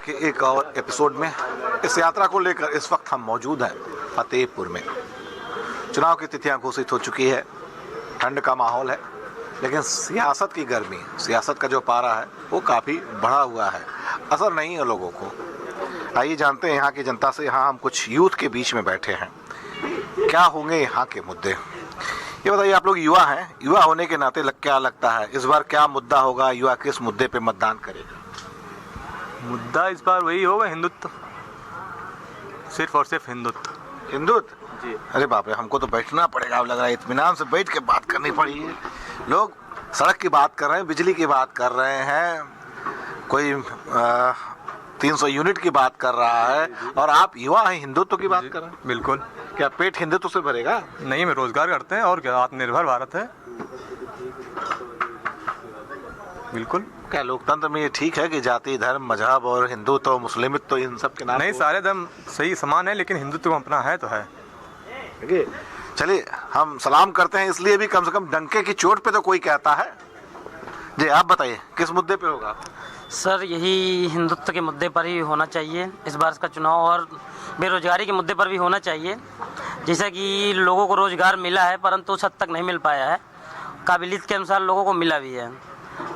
के एक और एपिसोड में। इस यात्रा को लेकर इस वक्त हम मौजूद हैं फतेहपुर में। चुनाव की तिथियां घोषित हो चुकी है, ठंड का माहौल है, लेकिन सियासत की गर्मी, सियासत का जो पारा है वो काफ़ी बढ़ा हुआ है, असर नहीं है लोगों को। आइए जानते हैं यहाँ की जनता से। यहाँ हम कुछ यूथ के बीच में बैठे हैं, क्या होंगे यहाँ के मुद्दे। ये बताइए, आप लोग युवा हैं, युवा होने के नाते क्या लगता है इस बार क्या मुद्दा होगा, युवा किस मुद्दे पे मतदान करेगा? मुद्दा इस बार वही होगा, हिंदुत्व, सिर्फ और सिर्फ हिंदुत्व। हिंदुत्व जी? अरे बाप रे, हमको तो बैठना पड़ेगा, अब लग रहा है इत्मीनान से बैठ के बात करनी पड़ेगी। लोग सड़क की बात कर रहे हैं, बिजली की बात कर रहे हैं, कोई 300 यूनिट की बात कर रहा है, और आप युवा हैं हिंदुत्व की बात कर रहे हैं। बिल्कुल। क्या पेट हिंदुत्व से भरेगा? नहीं, में रोजगार करते हैं और क्या, आत्मनिर्भर भारत है। बिल्कुल। क्या लोकतंत्र में ये ठीक है कि जाति, धर्म, मजहब और हिंदुत्व, मुस्लिमित्व तो इन सब के नाम? नहीं, सारे धर्म सही समान है, लेकिन हिंदुत्व अपना है तो है। चलिए, हम सलाम करते हैं, इसलिए भी कम से कम डंके की चोट पे तो कोई कहता है। जी आप बताइए, किस मुद्दे पे होगा? सर, यही हिंदुत्व के मुद्दे पर ही होना चाहिए इस बार का चुनाव, और बेरोजगारी के मुद्दे पर भी होना चाहिए। जैसा कि लोगों को रोजगार मिला है, परंतु उस हद तक नहीं मिल पाया है, काबिलियत के अनुसार लोगों को मिला भी है।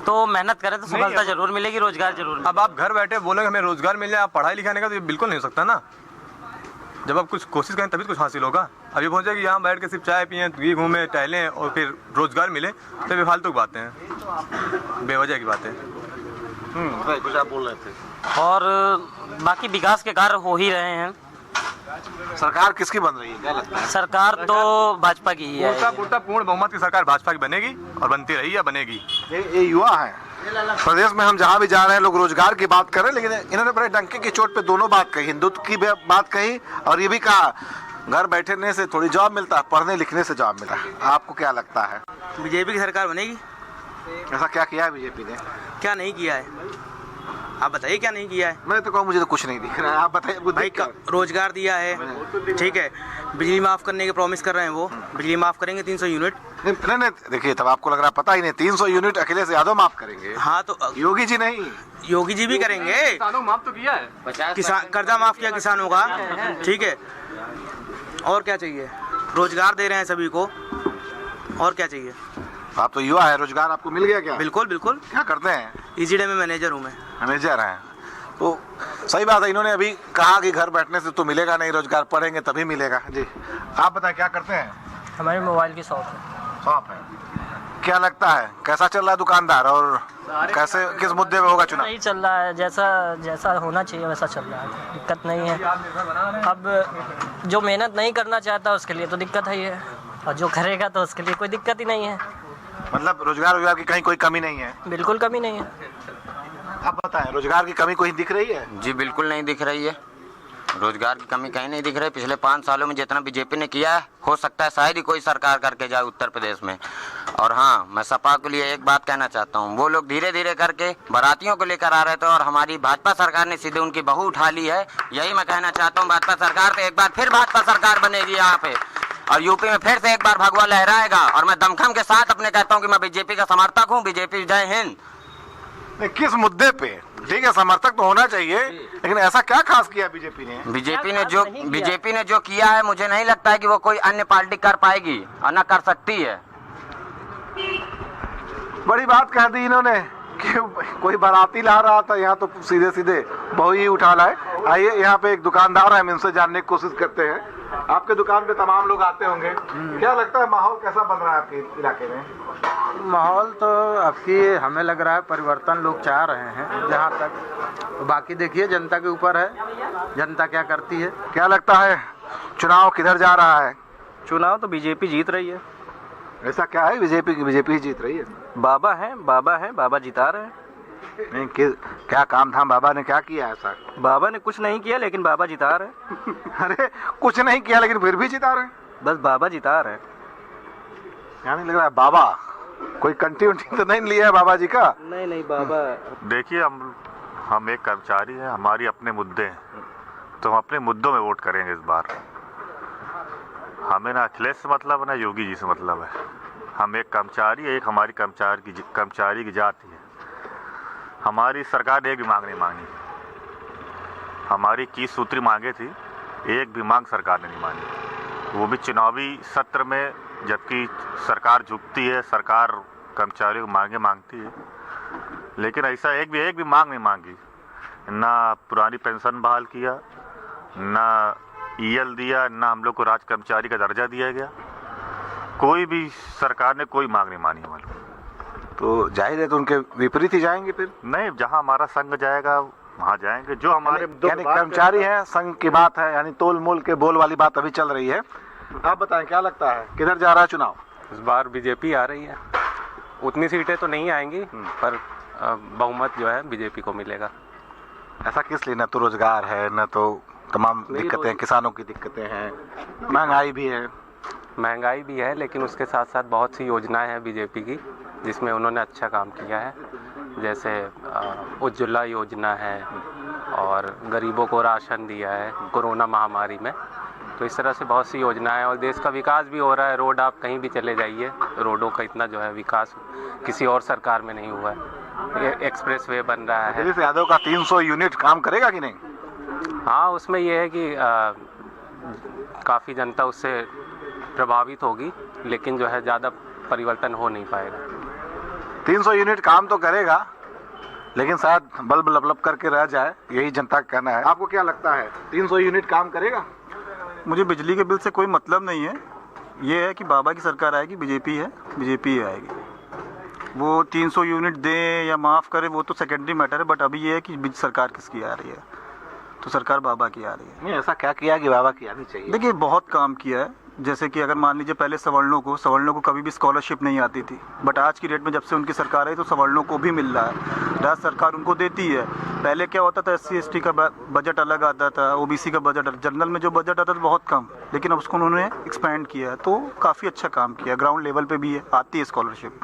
तो मेहनत करें तो सफलता जरूर मिलेगी, रोजगार जरूर। अब आप घर बैठे बोलेंगे हमें रोजगार मिल जाए, आप पढ़ाई लिखाने का, तो ये बिल्कुल नहीं हो सकता ना। जब आप कुछ कोशिश करें तभी कुछ हासिल होगा। अब ये पहुंचे कि यहाँ बैठ के सिर्फ चाय पिए, ये घूमें टहलें और फिर रोजगार मिले, तो ये फालतू की बातें हैं, बेवजह की बातें। कुछ आप बोल रहे थे। और बाकी विकास के कार्य हो ही रहे हैं। सरकार किसकी बन रही है, क्या लगता है? सरकार तो भाजपा की ही है। पूर्ण बहुमत की सरकार भाजपा की बनेगी और बनती रही है, बनेगी। ये युवा है प्रदेश में, हम जहाँ भी जा रहे हैं लोग रोजगार की बात कर रहे हैं, लेकिन इन्होंने बड़े डंके की चोट पे दोनों बात कही, हिंदुत्व की बात कही और ये भी कहा घर बैठने से थोड़ी जॉब मिलता है, पढ़ने लिखने से जॉब मिला है। आपको क्या लगता है? बीजेपी की सरकार बनेगी। ऐसा क्या किया है बीजेपी ने? क्या नहीं किया है, आप बताइए क्या नहीं किया है। मैं तो कहूँ मुझे तो कुछ नहीं दिख रहा है, आप बताइए। भाई रोजगार दिया है, ठीक है, बिजली माफ़ करने के प्रॉमिस कर रहे हैं, वो बिजली माफ़ करेंगे 300 यूनिट। नहीं, देखिए तब आपको लग रहा पता ही नहीं, 300 यूनिट अखिलेश यादव माफ करेंगे। हाँ, तो योगी जी नहीं, योगी जी भी करेंगे। किसानों माफ तो किया है, किसान कर्जा माफ़ किया किसानों का, ठीक है। और क्या चाहिए, रोजगार दे रहे हैं सभी को, और क्या चाहिए। आप तो युवा है, रोजगार आपको मिल गया क्या? बिल्कुल बिल्कुल। क्या करते हैं? ईजीडे में मैनेजर हूँ मैं। मैनेजर हैं, तो सही बात है। इन्होंने अभी कहा कि घर बैठने से तो मिलेगा नहीं रोजगार, पढ़ेंगे तभी मिलेगा। जी आप बताएं, क्या करते हैं? हमारी मोबाइल की शॉप है। शॉप है। क्या लगता है कैसा चल रहा है दुकानदार, और कैसे किस मुद्दे पे होगा चुनाव? नहीं चल रहा है, जैसा होना चाहिए वैसा चल रहा है, दिक्कत नहीं है। अब जो मेहनत नहीं करना चाहता उसके लिए तो दिक्कत ही है, और जो करेगा तो उसके लिए कोई दिक्कत ही नहीं है। मतलब रोजगार की कहीं कोई कमी नहीं है? बिल्कुल कमी नहीं है। आप बताएं, रोजगार की कमी कोई दिख रही है? जी बिल्कुल नहीं दिख रही है, रोजगार की कमी कहीं नहीं दिख रही। पिछले 5 सालों में जितना बीजेपी ने किया है, हो सकता है शायद ही कोई सरकार करके जाए उत्तर प्रदेश में। और हाँ, मैं सपा के लिए एक बात कहना चाहता हूँ, वो लोग धीरे धीरे करके बारातियों को लेकर आ रहे थे और हमारी भाजपा सरकार ने सीधे उनकी बहू उठा ली है। यही मैं कहना चाहता हूँ, भाजपा सरकार तो एक बार फिर भाजपा सरकार बनेगी यहाँ पे, और यूपी में फिर से एक बार भगवा लहराएगा। और मैं दमखम के साथ अपने कहता हूँ कि मैं बीजेपी का समर्थक हूँ। बीजेपी जय हिंद। किस मुद्दे पे? ठीक है, समर्थक तो होना चाहिए, लेकिन ऐसा क्या खास किया बीजेपी ने? बीजेपी ने जो किया है, मुझे नहीं लगता है कि वो कोई अन्य पार्टी कर पाएगी और न कर सकती है। बड़ी बात कह दी इन्होंने कि कोई बाराती ला रहा था, यहाँ तो सीधे सीधे बहू ही उठा लाए। आइए, यहाँ पे एक दुकानदार है, हम इनसे जानने की कोशिश करते हैं। आपके दुकान पे तमाम लोग आते होंगे, क्या लगता है माहौल कैसा बन रहा है आपके इलाके में? माहौल तो आपकी हमें लग रहा है परिवर्तन लोग चाह रहे हैं, जहाँ तक बाकी देखिए जनता के ऊपर है, जनता क्या करती है। क्या लगता है चुनाव किधर जा रहा है? चुनाव तो बीजेपी जीत रही है। ऐसा क्या है बीजेपी ही जीत रही है? बाबा हैं, बाबा जिता रहे हैं। नहीं, क्या काम धाम बाबा ने क्या किया ऐसा? बाबा ने कुछ नहीं किया, लेकिन बाबा जिता रहे। अरे कुछ नहीं किया लेकिन फिर भी जिता रहे? बस बाबा जिता रहे। यानी लग रहा है बाबा कोई कंटी तो नहीं लिया है बाबा जी का? नहीं बाबा। देखिए, हम एक कर्मचारी हैं, हमारी अपने मुद्दे हैं, तो हम अपने मुद्दों में वोट करेंगे इस बार। हमें ना अखिलेश से मतलब है ना योगी जी से मतलब है। हम एक कर्मचारी है, एक हमारी कर्मचारी की जाति है। हमारी सरकार ने एक भी मांग नहीं मांगी, हमारी 21 सूत्री मांगे थी, एक भी मांग सरकार ने नहीं मानी, वो भी चुनावी सत्र में। जबकि सरकार झुकती है, सरकार कर्मचारियों को मांगे मांगती है, लेकिन ऐसा एक भी मांग नहीं मांगी। ना पुरानी पेंशन बहाल किया, ना ईएल दिया, ना हम लोग को राज कर्मचारी का दर्जा दिया गया। कोई भी सरकार ने कोई मांग नहीं मानी हमारे। तो जाहिर है तो उनके विपरीत ही जाएंगे फिर। नहीं, जहां हमारा संघ जाएगा वहां जाएंगे। जो हमारे यानी कर्मचारी हैं, संघ की बात है, यानी तोल मोल के बोल वाली बात अभी चल रही है। आप बताएं क्या लगता है किधर जा रहा है चुनाव? इस बार बीजेपी आ रही है। उतनी सीटें तो नहीं आएंगी, पर बहुमत जो है बीजेपी को मिलेगा। ऐसा किस लिए? न तो रोजगार है, न तो तमाम दिक्कतें, किसानों की दिक्कतें हैं, महंगाई भी है। महंगाई भी है, लेकिन उसके साथ साथ बहुत सी योजनाएं हैं बीजेपी की जिसमें उन्होंने अच्छा काम किया है। जैसे उज्ज्वला योजना है और गरीबों को राशन दिया है कोरोना महामारी में। तो इस तरह से बहुत सी योजनाएं, और देश का विकास भी हो रहा है। रोड आप कहीं भी चले जाइए, रोडों का इतना जो है विकास किसी और सरकार में नहीं हुआ है। एक्सप्रेस वे बन रहा है। अखिलेश यादव का 300 यूनिट काम करेगा कि नहीं? हाँ, उसमें यह है कि काफ़ी जनता उससे प्रभावित होगी, लेकिन जो है ज़्यादा परिवर्तन हो नहीं पाएगा। 300 यूनिट काम तो करेगा, लेकिन शायद बल्ब लपलप करके रह जाए, यही जनता का कहना है। आपको क्या लगता है 300 यूनिट काम करेगा? मुझे बिजली के बिल से कोई मतलब नहीं है। ये है कि बाबा की सरकार आएगी, बीजेपी है, बीजेपी ही आएगी। वो 300 यूनिट दे या माफ़ करे वो तो सेकेंडरी मैटर है, बट अभी ये है कि सरकार किसकी आ रही है, तो सरकार बाबा की आ रही है। नहीं, ऐसा क्या किया कि बाबा की आनी चाहिए? देखिए, बहुत काम किया है। जैसे कि अगर मान लीजिए पहले सवर्णों को कभी भी स्कॉलरशिप नहीं आती थी, बट आज की डेट में जब से उनकी सरकार आई तो सवर्णों को भी मिल रहा है। राज्य सरकार उनको देती है। पहले क्या होता था, SC ST का बजट अलग आता था, OBC का बजट, जनरल में जो बजट आता था बहुत कम, लेकिन अब उसको उन्होंने एक्सपेंड किया है, तो काफ़ी अच्छा काम किया। ग्राउंड लेवल पे भी है, आती है स्कॉलरशिप।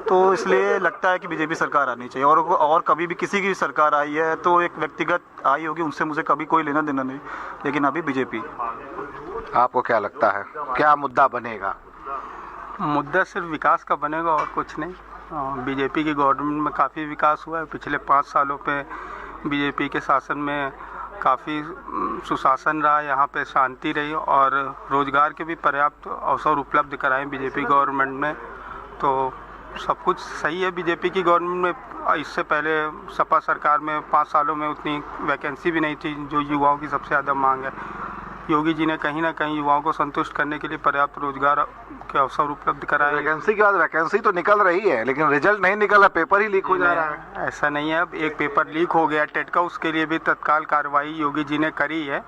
तो इसलिए लगता है कि बीजेपी सरकार आनी चाहिए। और कभी भी किसी की भी सरकार आई है तो एक व्यक्तिगत आई होगी, उनसे मुझे कभी कोई लेना देना नहीं, लेकिन अभी बीजेपी। आपको क्या लगता है क्या मुद्दा बनेगा? मुद्दा सिर्फ विकास का बनेगा और कुछ नहीं। बीजेपी की गवर्नमेंट में काफ़ी विकास हुआ है। पिछले 5 सालों पे बीजेपी के शासन में काफ़ी सुशासन रहा, यहाँ पे शांति रही और रोज़गार के भी पर्याप्त अवसर उपलब्ध कराए बीजेपी गवर्नमेंट में। तो सब कुछ सही है बीजेपी की गवर्नमेंट में। इससे पहले सपा सरकार में 5 सालों में उतनी वैकेंसी भी नहीं थी जो युवाओं की सबसे ज़्यादा मांग है। योगी जी ने कहीं ना कहीं युवाओं को संतुष्ट करने के लिए पर्याप्त रोजगार के अवसर उपलब्ध कराए। वैकेंसी के बाद वैकेंसी तो निकल रही है, लेकिन रिजल्ट नहीं निकला, पेपर ही लीक हो जा रहा है। ऐसा नहीं है, अब एक पेपर लीक हो गया टेट का, उसके लिए भी तत्काल कार्रवाई योगी जी ने करी है।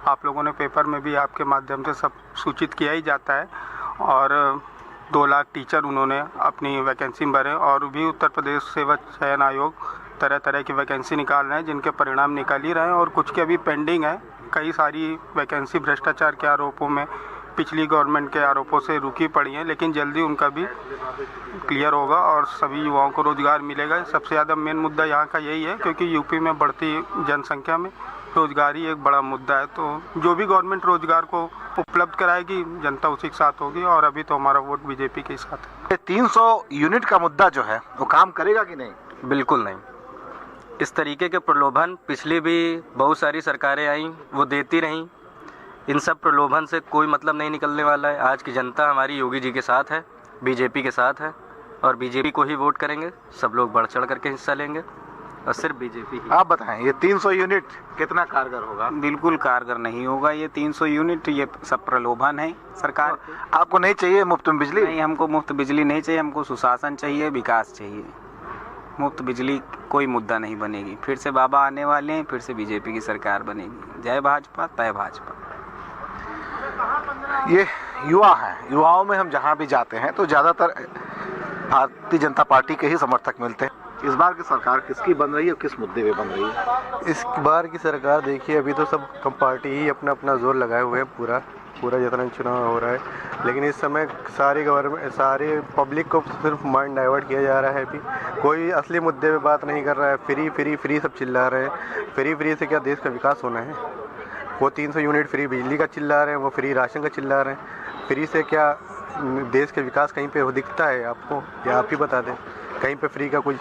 आप लोगों ने पेपर में भी आपके माध्यम से सब सूचित किया ही जाता है। और 2 लाख टीचर उन्होंने अपनी वैकेंसी भरे, और भी उत्तर प्रदेश सेवा चयन आयोग तरह तरह की वैकेंसी निकाल रहे हैं, जिनके परिणाम निकाल ही रहे हैं। और कुछ के अभी पेंडिंग है। कई सारी वैकेंसी भ्रष्टाचार के आरोपों में, पिछली गवर्नमेंट के आरोपों से रुकी पड़ी हैं, लेकिन जल्दी उनका भी क्लियर होगा और सभी युवाओं को रोज़गार मिलेगा। सबसे ज़्यादा मेन मुद्दा यहाँ का यही है, क्योंकि यूपी में बढ़ती जनसंख्या में रोज़गार ही एक बड़ा मुद्दा है। तो जो भी गवर्नमेंट रोज़गार को उपलब्ध कराएगी, जनता उसी के साथ होगी, और अभी तो हमारा वोट बीजेपी के साथ है। 300 यूनिट का मुद्दा जो है वो काम करेगा कि नहीं? बिल्कुल नहीं। इस तरीके के प्रलोभन पिछली भी बहुत सारी सरकारें आईं, वो देती रहीं। इन सब प्रलोभन से कोई मतलब नहीं निकलने वाला है। आज की जनता हमारी योगी जी के साथ है, बीजेपी के साथ है, और बीजेपी को ही वोट करेंगे। सब लोग बढ़ चढ़ करके हिस्सा लेंगे और सिर्फ बीजेपी ही। आप बताएं, ये 300 यूनिट कितना कारगर होगा? बिल्कुल कारगर नहीं होगा ये 300 यूनिट। ये सब प्रलोभन है सरकार। आपको नहीं चाहिए मुफ्त में बिजली? नहीं, हमको मुफ्त बिजली नहीं चाहिए, हमको सुशासन चाहिए, विकास चाहिए। मुफ्त बिजली कोई मुद्दा नहीं बनेगी। फिर से बाबा आने वाले हैं, फिर से बीजेपी की सरकार बनेगी। जय भाजपा, तय भाजपा। ये युवा हैं, युवाओं में हम जहाँ भी जाते हैं तो ज़्यादातर भारतीय जनता पार्टी के ही समर्थक मिलते हैं। इस बार की सरकार किसकी बन रही है और किस मुद्दे पे बन रही है? इस बार की सरकार देखिए, अभी तो सब पार्टी ही अपना अपना जोर लगाए हुए हैं, पूरा जितना चुनाव हो रहा है। लेकिन इस समय सारे पब्लिक को सिर्फ माइंड डाइवर्ट किया जा रहा है। अभी कोई असली मुद्दे पे बात नहीं कर रहा है। फ्री फ्री फ्री सब चिल्ला रहे हैं। फ्री से क्या देश का विकास होना है? वो 300 यूनिट फ्री बिजली का चिल्ला रहे हैं, वो फ्री राशन का चिल्ला रहे हैं। फ्री से क्या देश के विकास कहीं पे दिखता है आपको, या आप ही बता दें? कहीं पे फ्री का कुछ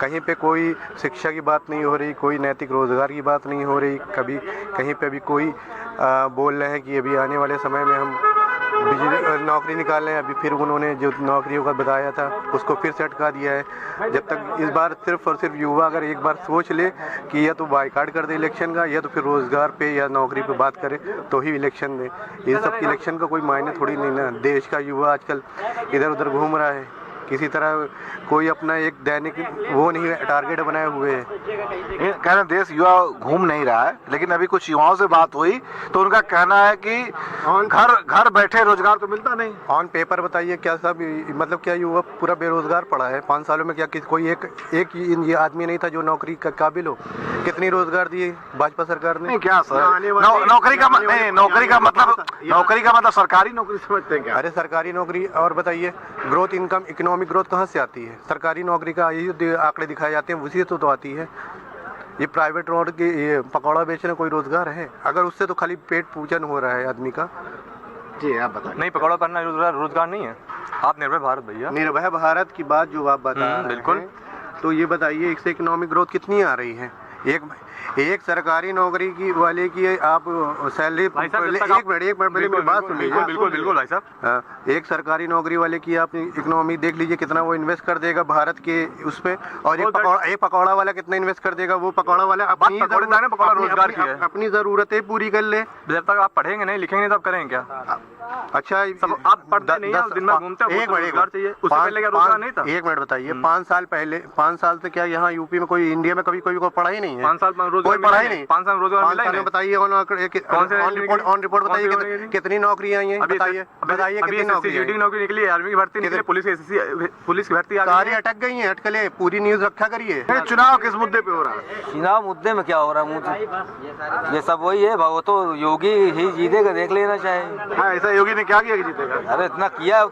कहीं पे कोई शिक्षा की बात नहीं हो रही, कोई नैतिक रोज़गार की बात नहीं हो रही। कभी कहीं पे भी कोई बोल रहे हैं कि अभी आने वाले समय में हम बिजली नौकरी निकाल रहे हैं, अभी फिर उन्होंने जो नौकरियों का बताया था उसको फिर से अटका दिया है। जब तक इस बार सिर्फ और सिर्फ युवा अगर एक बार सोच ले कि या तो बाइकाट कर दे इलेक्शन का, या तो फिर रोज़गार पे या नौकरी पे बात करे तो ही इलेक्शन दे। ये सब इलेक्शन का कोई मायने थोड़ी नहीं ना। देश का युवा आजकल इधर उधर घूम रहा है, किसी तरह कोई अपना एक दैनिक वो नहीं टारगेट बनाए हुए है। कहना देश युवा घूम नहीं रहा है, लेकिन अभी कुछ युवाओं से बात हुई तो उनका कहना है कि घर बैठे रोजगार तो मिलता नहीं। ऑन पेपर बताइए क्या सब, मतलब क्या युवा पूरा बेरोजगार पड़ा है? 5 सालों में क्या कोई एक ये आदमी नहीं था जो नौकरी का काबिल हो? कितनी रोजगार दिए भाजपा सरकार ने? नहीं क्या सर, नौकरी का मतलब सरकारी नौकरी समझते हैं क्या? अरे सरकारी नौकरी, और बताइए ग्रोथ इनकम इकोनॉमिक ग्रोथ कहाँ से आती है? सरकारी नौकरी का यही आंकड़े दिखाए जाते हैं, उसी से तो आती है। ये प्राइवेट रोड के ये पकौड़ा बेचना कोई रोजगार है? अगर उससे तो खाली पेट पूजन हो रहा है आदमी का। जी आप बताइए। नहीं, पकौड़ा करना रोजगार नहीं है। आप निर्भय भारत भैया, निर्भय भारत की बात जो आप बता रहे हैं, बिल्कुल। तो ये बताइए इससे इकोनॉमिक ग्रोथ कितनी आ रही है? एक सरकारी नौकरी की वाले की आप सैलरी, एक मिनट पहले मेरी बात सुन लीजिए। बिल्कुल भाई साहब। एक सरकारी नौकरी वाले की आप इकोनॉमी देख लीजिए कितना वो इन्वेस्ट कर देगा भारत के उस पे, और एक पकौड़ा वाला कितना इन्वेस्ट कर देगा? वो पकौड़ा वाला अपनी जरूरतें पूरी कर ले। जब तक आप पढ़ेंगे नहीं लिखेंगे नहीं तो आप करेंगे क्या? अच्छा आप पढ़ते नहीं हैं, दिन में घूमते हो, एक मिनट बताइए, 5 साल से क्या यहाँ यूपी में कोई, इंडिया में कभी कोई पढ़ा ही नहीं है? 5 साल में कोई पढ़ा ही नहीं। 5 साल में रोजगार मिला ही नहीं। बताइए ऑन रिपोर्ट बताइए कितनी नौकरी आई है? बताइए कितनी नौकरी निकली, आर्मी की भर्ती निकली, पुलिस की भर्ती सारी अटक गई है। अटकले पूरी न्यूज रखा करिए। चुनाव किस मुद्दे पे हो रहा है? चुनाव मुद्दे में क्या हो रहा है? ये सब वही है, वो तो योगी ही जीतेगा, देख लेना चाहे। ऐसा योगी ने क्या किया कि जीतेगा? अरे इतना किया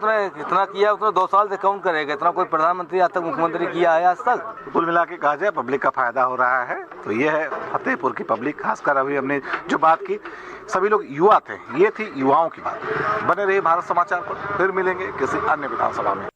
उतना 2 साल से कौन करेगा? इतना कोई प्रधानमंत्री आज तक, मुख्यमंत्री किया है आज तक? कुल मिला के कहा जाए पब्लिक का फायदा हो रहा है तो ये है फतेहपुर की पब्लिक। खासकर अभी हमने जो बात की सभी लोग युवा थे, ये थी युवाओं की बात। बने रहिए भारत समाचार पर, फिर मिलेंगे किसी अन्य विधानसभा में।